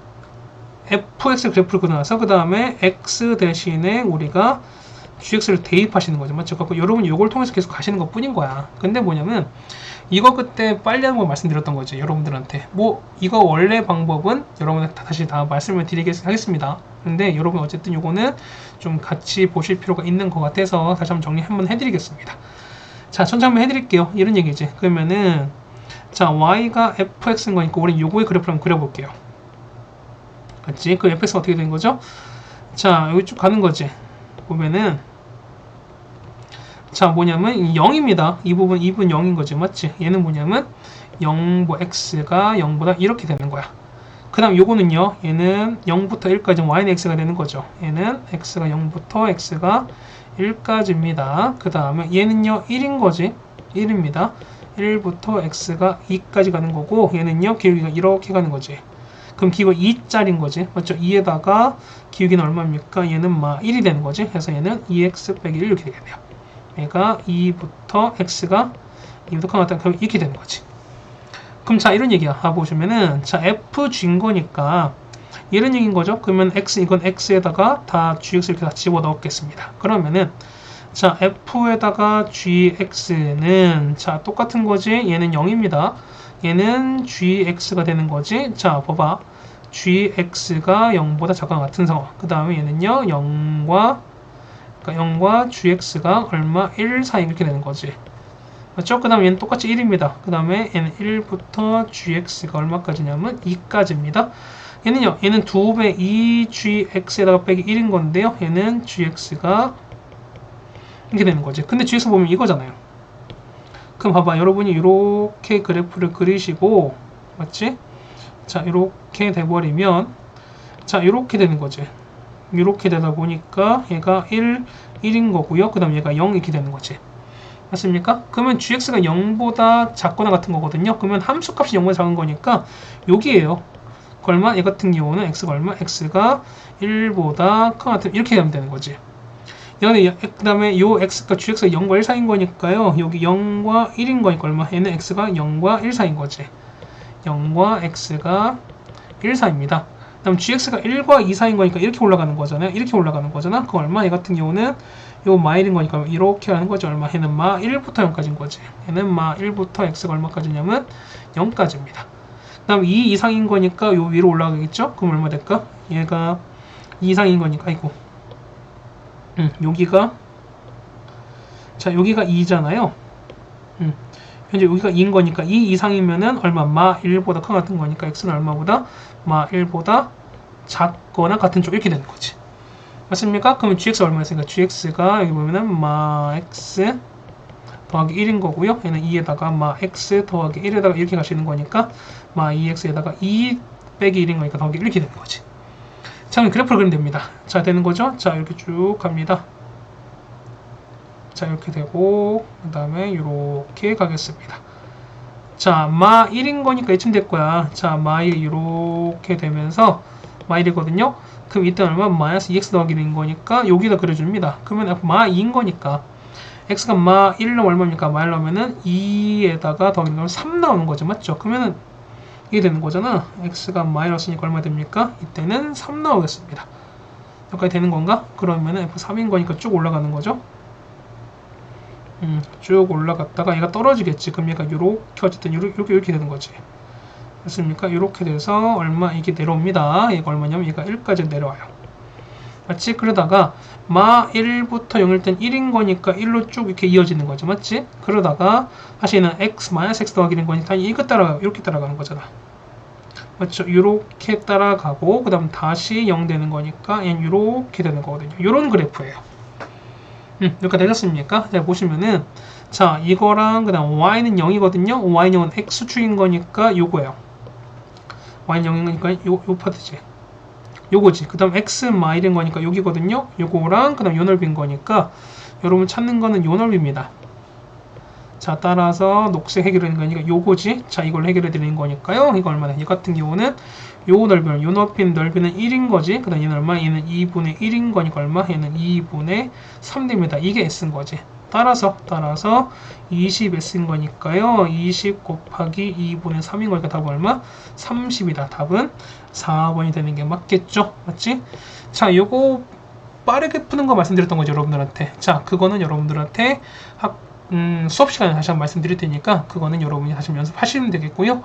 fx 그래프를 그려놔서, 그 다음에 x 대신에 우리가 gx를 대입하시는 거죠. 맞죠? 그래서 여러분 요걸 통해서 계속 가시는 것 뿐인 거야. 근데 뭐냐면, 이거 그때 빨리 하는 거 말씀드렸던 거지, 여러분들한테. 뭐 이거 원래 방법은 여러분한테 다시 다 말씀을 드리겠습니다. 근데 여러분 어쨌든 요거는 좀 같이 보실 필요가 있는 것 같아서 다시 한번 정리 한번 해드리겠습니다. 자, 천천히 한번 해드릴게요. 이런 얘기지. 그러면은 자, y가 fx인 거니까 우리 요거의 그래프를 한번 그려볼게요. 맞지? 그 fx가 어떻게 된 거죠? 자, 여기 쭉 가는 거지. 보면은 자, 뭐냐면 0입니다. 이 부분 0인 거지. 맞지? 얘는 뭐냐면 0, x가 0보다 이렇게 되는 거야. 그 다음 요거는요. 얘는 0부터 1까지 y는 x가 되는 거죠. 얘는 x가 0부터 x가 1까지입니다. 그 다음에 얘는요. 1인 거지. 1입니다. 1부터 x가 2까지 가는 거고, 얘는요. 기울기가 이렇게 가는 거지. 그럼 기울기가 2짜리인 거지. 맞죠? 2에다가 기울기는 얼마입니까? 얘는 마 1이 되는 거지. 그래서 얘는 2x 빼기 1 이렇게 되겠네요. 얘가 2부터 x가 2부터 같다. 그럼 이렇게 되는 거지. 그럼 자, 이런 얘기야. 보시면은 자, fg인 거니까 이런 얘기인 거죠. 그러면 이건 x에다가 다 gx 이렇게 다 집어 넣겠습니다. 그러면은 자, f에다가 gx는 자, 똑같은 거지. 얘는 0입니다. 얘는 gx가 되는 거지. 자, 봐봐. gx가 0보다 작거나 같은 상황. 그 다음에 얘는요. 0과 gx가 얼마? 1 사이 이렇게 되는 거지. 맞죠? 그 다음에 얘는 똑같이 1입니다. 그 다음에 얘는 1부터 gx가 얼마까지냐면 2까지입니다. 얘는요, 얘는 2배 2gx에다가 빼기 1인 건데요. 얘는 gx가 이렇게 되는 거지. 근데 gx 보면 이거잖아요. 그럼 봐봐. 여러분이 이렇게 그래프를 그리시고, 맞지? 자, 이렇게 돼버리면, 자, 이렇게 되는 거지. 이렇게 되다 보니까 얘가 1인 거고요. 그 다음 얘가 0 이렇게 되는 거지. 맞습니까? 그러면 gx가 0보다 작거나 같은 거거든요. 그러면 함수값이 0보다 작은 거니까 여기에요. 얼마? 얘 같은 경우는 x가 얼마? x가 1보다 크거나 같은 이렇게 하면 되는 거지. 그 다음에 요 x가 gx가 0과 1 사이인 거니까요. 여기 0과 1인 거니까 얼마? 얘는 x가 0과 1 사이인 거지. 0과 x가 1 사이입니다. 그다음 gx가 1과 2 사이인 거니까 이렇게 올라가는 거잖아요. 이렇게 올라가는 거잖아. 그럼 얼마? 얘 같은 경우는 요 마일인 거니까 이렇게 하는 거죠. 얼마? 얘는 마 1부터 0까지인 거지. 얘는 마 1부터 x가 얼마까지냐면 0까지입니다. 그다음 2 이상인 거니까 요 위로 올라가겠죠? 그럼 얼마 될까? 얘가 2 이상인 거니까 아이고. 여기가 자, 여기가 2잖아요. 현재 여기가 2인 거니까 2 이상이면은 얼마? 마 1보다 큰 같은 거니까 x는 얼마보다? 마 1보다 작거나 같은 쪽 이렇게 되는 거지. 맞습니까? 그러면 gx가 얼마였으니까 gx가 여기 보면은 마 x 더하기 1인 거고요. 얘는 2에다가 마 x 더하기 1에다가 이렇게 가시는 거니까 마 2x에다가 2 빼기 1인 거니까 더하기 이렇게 되는 거지. 자, 그럼 그래프를 그리면 됩니다. 자, 되는 거죠? 자, 이렇게 쭉 갑니다. 자, 이렇게 되고 그 다음에 이렇게 가겠습니다. 자, 마 1인 거니까 이쯤 될 거야. 자, 마 1 이렇게 되면서 마 1이거든요. 그럼 이때 얼마? 마이너스 2x 더하기 1인 거니까 여기다 그려줍니다. 그러면 마 2인 거니까 x가 마 1로 얼마입니까? 마 1 넣으면은 2에다가 더하기 1이면 3 나오는 거죠. 맞죠? 그러면은 이게 되는 거잖아. x가 마이너스니까 얼마 됩니까? 이때는 3 나오겠습니다. 여기까지 되는 건가? 그러면은 f3인 거니까 쭉 올라가는 거죠. 쭉 올라갔다가 얘가 떨어지겠지. 그럼 얘가 요렇게 어쨌든 이렇게 되는 거지. 맞습니까? 이렇게 돼서 얼마 이게 내려옵니다. 얘가 얼마냐면 얘가 1까지 내려와요. 맞지? 그러다가 마 1부터 0일 땐 1인 거니까 1로 쭉 이렇게 이어지는 거죠. 맞지? 그러다가 다시 얘는 x 마이너스 x 더하기 1인 거니까 이거 따라가요. 이렇게 따라가는 거잖아. 맞죠? 이렇게 따라가고 그 다음 다시 0 되는 거니까 얘는 이렇게 되는 거거든요. 이런 그래프예요. 여기까지 되셨습니까? 자, 보시면은 자, 이거랑 그 다음 y는 0이거든요. y는 0은 x축인 거니까 요거예요. y는 0인 거니까 요 파트지. 요거지. 그 다음 x 마일인 거니까 여기거든요. 요거랑 그 다음 요 넓이인 거니까 여러분 찾는 거는 요 넓이입니다. 자, 따라서 녹색 해결하는 거니까 요거지. 자, 이걸 해결해 드리는 거니까요. 이거 얼마나? 이 같은 경우는 요 넓이는 요 넓이는 1인 거지. 그 다음 얘는 얼마? 얘는 2분의 1인 거니까 얼마? 얘는 2분의 3 됩니다. 이게 s인 거지. 따라서 20s인 거니까요. 20 곱하기 2분의 3인 거니까 답은 얼마? 30이다. 답은 4번이 되는 게 맞겠죠? 맞지? 자, 요거 빠르게 푸는 거 말씀드렸던 거죠, 여러분들한테. 자, 그거는 여러분들한테 수업 시간에 다시 한번 말씀드릴 테니까 그거는 여러분이 다시 연습하시면 되겠고요.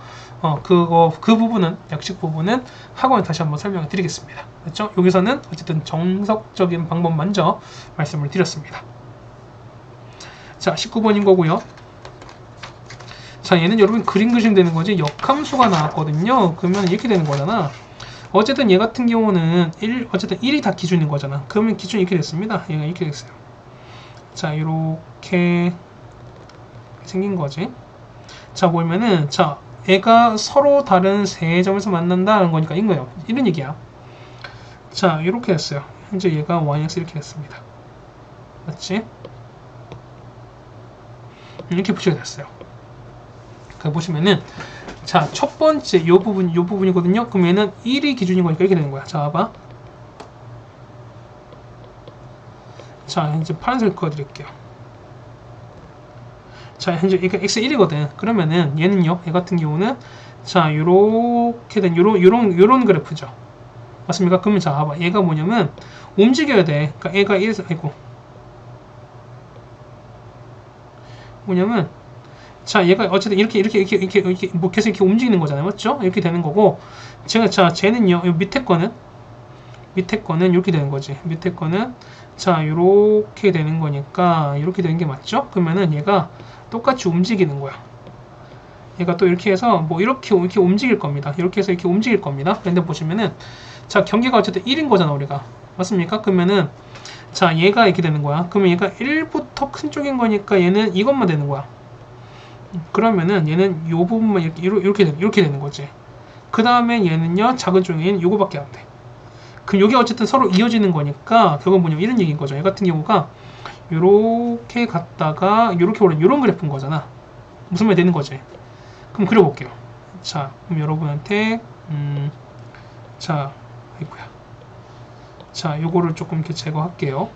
그 부분은 약식 부분은 학원에 다시 한번 설명을 드리겠습니다. 그렇죠? 여기서는 어쨌든 정석적인 방법 먼저 말씀을 드렸습니다. 자, 19번인 거고요. 자, 얘는 여러분 그림 그리시면 되는 거지. 역함수가 나왔거든요. 그러면 이렇게 되는 거잖아. 어쨌든 얘 같은 경우는 어쨌든 1이 다 기준인 거잖아. 그러면 기준이 이렇게 됐습니다. 얘가 이렇게 됐어요. 자, 이렇게 생긴 거지. 자, 보면은 자, 얘가 서로 다른 세 점에서 만난다는 거니까 이거예요. 이런 얘기야. 자, 이렇게 됐어요. 현재 얘가 yx 이렇게 됐습니다. 맞지? 이렇게 붙이게 됐어요. 그 보시면은 자, 첫 번째 요 부분이거든요. 그럼 얘는 1이 기준인 거니까 이렇게 되는 거야. 자, 봐봐. 자, 이제 파란색 그어드릴게요. 자, 현재 이게 x1이거든. 그러면은 얘는요, 얘 같은 경우는 자, 요렇게 된 요런 그래프죠. 맞습니까? 그러면 자, 봐봐. 얘가 뭐냐면 움직여야 돼. 그러니까 얘가 1에서 아이고. 뭐냐면 자, 얘가 어쨌든 이렇게 뭐 계속 이렇게 움직이는 거잖아요. 맞죠? 이렇게 되는 거고 자, 쟤는요. 요 밑에 거는 이렇게 되는 거지. 밑에 거는 자, 요렇게 되는 거니까 이렇게 되는 게 맞죠? 그러면은 얘가 똑같이 움직이는 거야. 얘가 또 이렇게 해서 뭐 이렇게 움직일 겁니다. 이렇게 해서 이렇게 움직일 겁니다. 근데 보시면은 자, 경계가 어쨌든 1인 거잖아, 우리가. 맞습니까? 그러면은 자, 얘가 이렇게 되는 거야. 그러면 얘가 1부터 큰 쪽인 거니까 얘는 이것만 되는 거야. 그러면은 얘는 요 부분만 이렇게 되는 거지. 그 다음에 얘는요, 작은 쪽인 요거밖에 안 돼. 그럼 요게 어쨌든 서로 이어지는 거니까 그건 뭐냐면 이런 얘기인 거죠. 얘 같은 경우가 요렇게 갔다가 요렇게 오른 요런 그래프인 거잖아. 무슨 말이 되는 거지? 그럼 그려볼게요. 자, 그럼 여러분한테 자, 아이고야. 자, 요거를 조금 이렇게 제거할게요.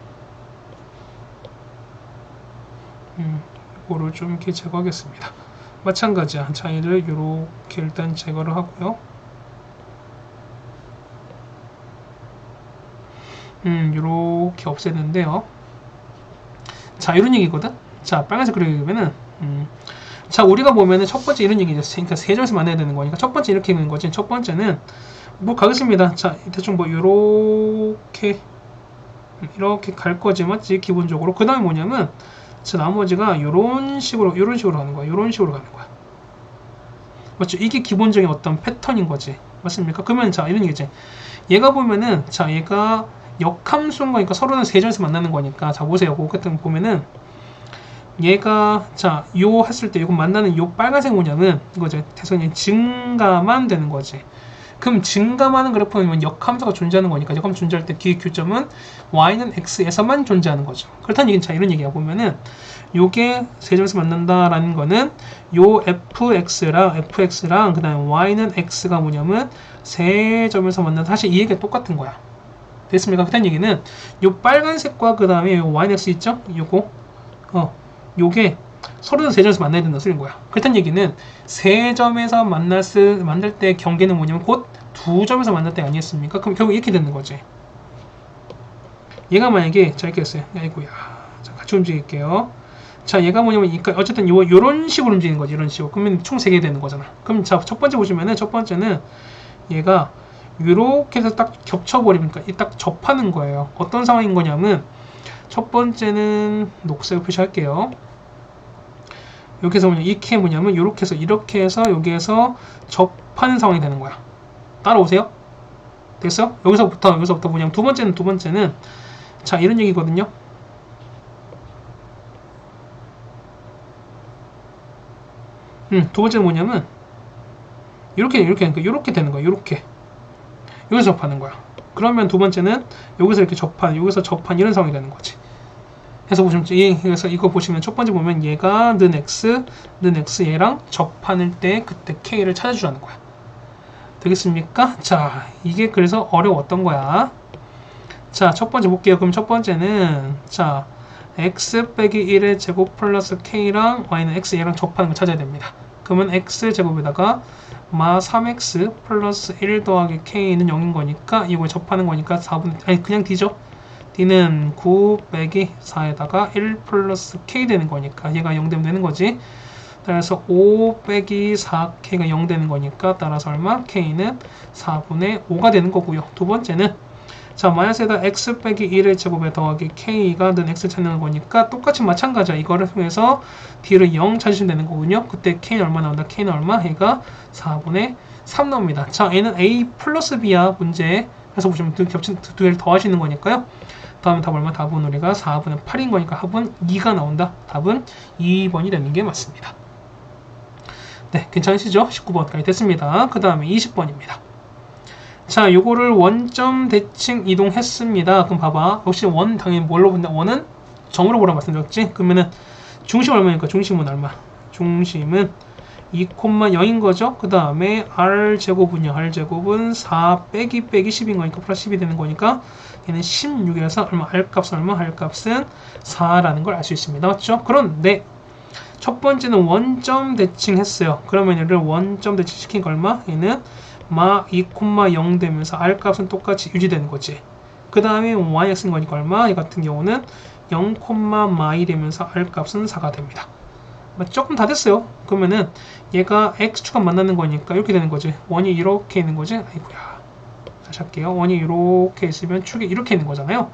요거를 좀 이렇게 제거하겠습니다. 마찬가지야. 자, 얘를 요렇게 일단 제거를 하고요. 요렇게 없애는데요. 자, 이런 얘기거든. 자, 빨간색 그리면은 자, 우리가 보면은 첫 번째 이런 얘기죠. 그러니까 세 점에서 만나야 되는 거니까 첫 번째 이렇게 있는 거지. 첫 번째는 뭐 가겠습니다. 자, 대충 뭐 이렇게 갈 거지, 맞지? 기본적으로. 그 다음에 뭐냐면 자, 나머지가 요런 식으로 가는 거야. 요런 식으로 가는 거야. 맞죠? 이게 기본적인 어떤 패턴인 거지. 맞습니까? 그러면 자, 이런 얘기지. 얘가 보면은 자, 얘가 역함수인 거니까 서로는 세 점에서 만나는 거니까 자, 보세요. 그거 같은 거 보면은 얘가 자, 요 했을 때 이거 만나는 요 빨간색 뭐냐면 이거죠. 대선이 증가만 되는 거지. 그럼 증가하는 그래프는 역함수가 존재하는 거니까 역함수 존재할 때 뒤에 교점은 y는 x에서만 존재하는 거죠. 그렇다는 얘기는 자, 이런 얘기야. 보면은 요게 세 점에서 만난다라는 거는 요 fx랑 그 다음에 y는 x가 뭐냐면 세 점에서 만난다. 사실 이 얘기가 똑같은 거야. 됐습니까? 그렇다는 얘기는 요 빨간색과 그 다음에 요 y는 x 있죠? 요게 서로는 세 점에서 만나야 된다는 소리인 거야. 그렇다는 얘기는 세 점에서 만날 때 경계는 뭐냐면 곧 두 점에서 만날 때 아니었습니까? 그럼 결국 이렇게 되는 거지. 얘가 만약에 자, 이렇게 했어요. 아이고야. 자, 같이 움직일게요. 자, 얘가 뭐냐면 그러니까 어쨌든 요런 식으로 움직이는 거지. 이런 식으로. 그러면 총 3개 되는 거잖아. 그럼 자, 첫 번째 보시면은 첫 번째는 얘가 요렇게 해서 딱 겹쳐버리니까 딱 접하는 거예요. 어떤 상황인 거냐면 첫 번째는 녹색을 표시할게요. 여기 해서 이렇게 뭐냐면 요렇게 해서 이렇게 해서 여기에서 접하는 상황이 되는 거야. 따라오세요. 됐어? 여기서부터 뭐냐면 두 번째는 자, 이런 얘기거든요. 두 번째는 뭐냐면 이렇게 되는 거야. 이렇게 여기서 접하는 거야. 그러면 두 번째는 여기서 이렇게 여기서 접한 이런 상황이 되는 거지. 그래서 그래서 이거 보시면 첫 번째 보면 얘가 는 x 얘랑 접하는 때 그때 k를 찾아주라는 거야. 되겠습니까? 자, 이게 그래서 어려웠던 거야. 자, 첫 번째 볼게요. 그럼 첫 번째는 자, x 빼기 1의 제곱 플러스 k랑 y는 x 얘랑 접하는 거 찾아야 됩니다. 그러면 x 제곱에다가 마 3x 플러스 1 더하기 k는 0인 거니까 이거 접하는 거니까 4분의 아니 그냥 d죠. d는 9 빼기 4에다가 1 플러스 k 되는 거니까 얘가 0 되면 되는 거지. 따라서 5 빼기 4k가 0 되는 거니까 따라서 얼마? k는 4분의 5가 되는 거고요. 두 번째는 자, 마이너스에다 x 빼기 1의 제곱에 더하기 k가 는 x 찾는 거니까 똑같이 마찬가지야. 이거를 통해서 d를 0 찾으시면 되는 거군요. 그때 k는 얼마 나온다? k는 얼마? 얘가 4분의 3 나옵니다. 자, 얘는 a 플러스 b야 문제. 그래서 보시면 두 개를 더하시는 거니까요. 다음에 답 얼마? 답은 우리가 4분의 8인 거니까 합은 2가 나온다. 답은 2번이 되는 게 맞습니다. 네, 괜찮으시죠? 19번까지 됐습니다. 그 다음에 20번입니다. 자, 요거를 원점 대칭 이동했습니다. 그럼 봐봐. 역시 원 당연히 뭘로 본다? 원은 점으로 보라고 말씀드렸지? 그러면은 중심 얼마니까? 중심은 얼마? 중심은 2,0인 거죠? 그 다음에 R제곱은요? R제곱은 4 빼기 10인 거니까 플러스 10이 되는 거니까 얘는 16이라서 얼마? R값은 얼마? R값은 4라는 걸 알 수 있습니다. 맞죠? 그런데 첫 번째는 원점 대칭 했어요. 그러면 얘를 원점 대칭 시킨 거 얼마? 얘는 마 2,0 되면서 R값은 똑같이 유지되는 거지. 그 다음에 yx인 거니까 얼마? 이 같은 경우는 0, 마이 되면서 R값은 4가 됩니다. 조금 다 됐어요. 그러면은 얘가 x축과 만나는 거니까 이렇게 되는 거지. 원이 이렇게 있는 거지. 아이고야. 다시 할게요. 원이 이렇게 있으면 축이 이렇게 있는 거잖아요.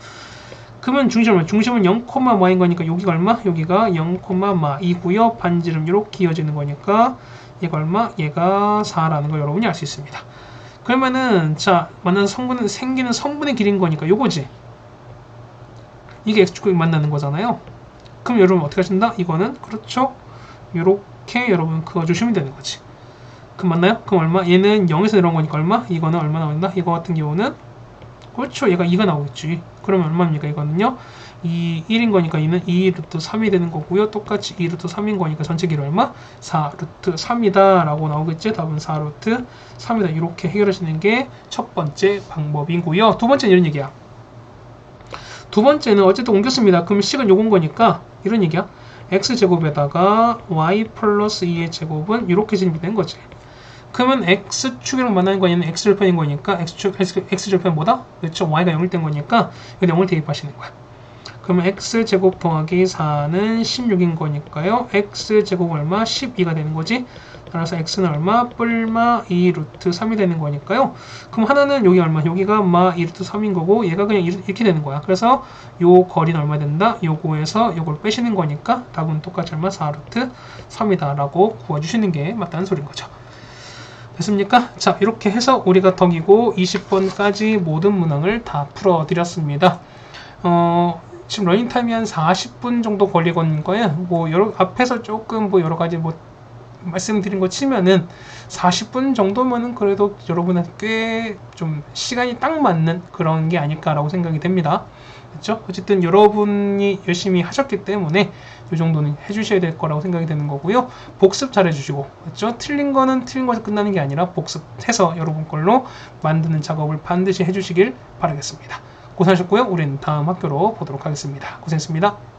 그러면 중심은 0, 마인 거니까 여기가 얼마? 여기가 0, 마이고요. 반지름 이렇게 이어지는 거니까 얘가 얼마? 얘가 4라는 걸 여러분이 알 수 있습니다. 그러면은 자, 만나는 성분은 생기는 성분의 길인 거니까 요거지. 이게 x축이 만나는 거잖아요. 그럼 여러분 어떻게 하신다? 이거는 그렇죠. 요렇게 여러분 그거 주시면 되는 거지. 그럼 맞나요? 그럼 얼마? 얘는 0에서 내려온 거니까 얼마? 이거는 얼마 나온다? 이거 같은 경우는 그렇죠. 얘가 2가 나오겠지. 그러면 얼마입니까? 이거는요. 1인 거니까 얘는 2루트 3이 되는 거고요. 똑같이 2루트 3인 거니까 전체 길이 얼마? 4루트 3이다 라고 나오겠지. 답은 4루트 3이다. 이렇게 해결하시는 게 첫 번째 방법이고요. 두 번째는 이런 얘기야. 두 번째는 어쨌든 옮겼습니다. 그럼 식은 요건 거니까 이런 얘기야. x제곱에다가 y 플러스 2의 제곱은 이렇게 진입이 된 거지. 그러면 x축이랑 만나는 거 얘는 x절편인 거니까 x절편 뭐다? 그렇죠? y가 0일 땐 거니까 여기 0을 대입하시는 거야. 그러면 x제곱 더하기 4는 16인 거니까요. x제곱 얼마? 12가 되는 거지. 따라서 x는 얼마? 뿔마 2 루트 3이 되는 거니까요. 그럼 하나는 여기 얼마? 여기가 마 2 루트 3인 거고 얘가 그냥 이렇게 되는 거야. 그래서 요 거리는 얼마 된다? 요거에서 요걸 빼시는 거니까 답은 똑같이 얼마? 4 루트 3이다 라고 구해주시는 게 맞다는 소린 거죠. 됐습니까? 자, 이렇게 해서 우리가 덕이고 20번까지 모든 문항을 다 풀어드렸습니다. 지금 러닝타임이 한 40분 정도 걸리건 거예요. 뭐 앞에서 조금 뭐 여러 가지 뭐 말씀드린 거 치면은 40분 정도면은 그래도 여러분한테 꽤 좀 시간이 딱 맞는 그런 게 아닐까라고 생각이 됩니다. 그렇죠? 어쨌든 여러분이 열심히 하셨기 때문에 이 정도는 해주셔야 될 거라고 생각이 되는 거고요. 복습 잘 해주시고, 그렇죠? 틀린 거는 틀린 거에서 끝나는 게 아니라 복습해서 여러분 걸로 만드는 작업을 반드시 해주시길 바라겠습니다. 고생하셨고요. 우리는 다음 학교로 보도록 하겠습니다. 고생했습니다.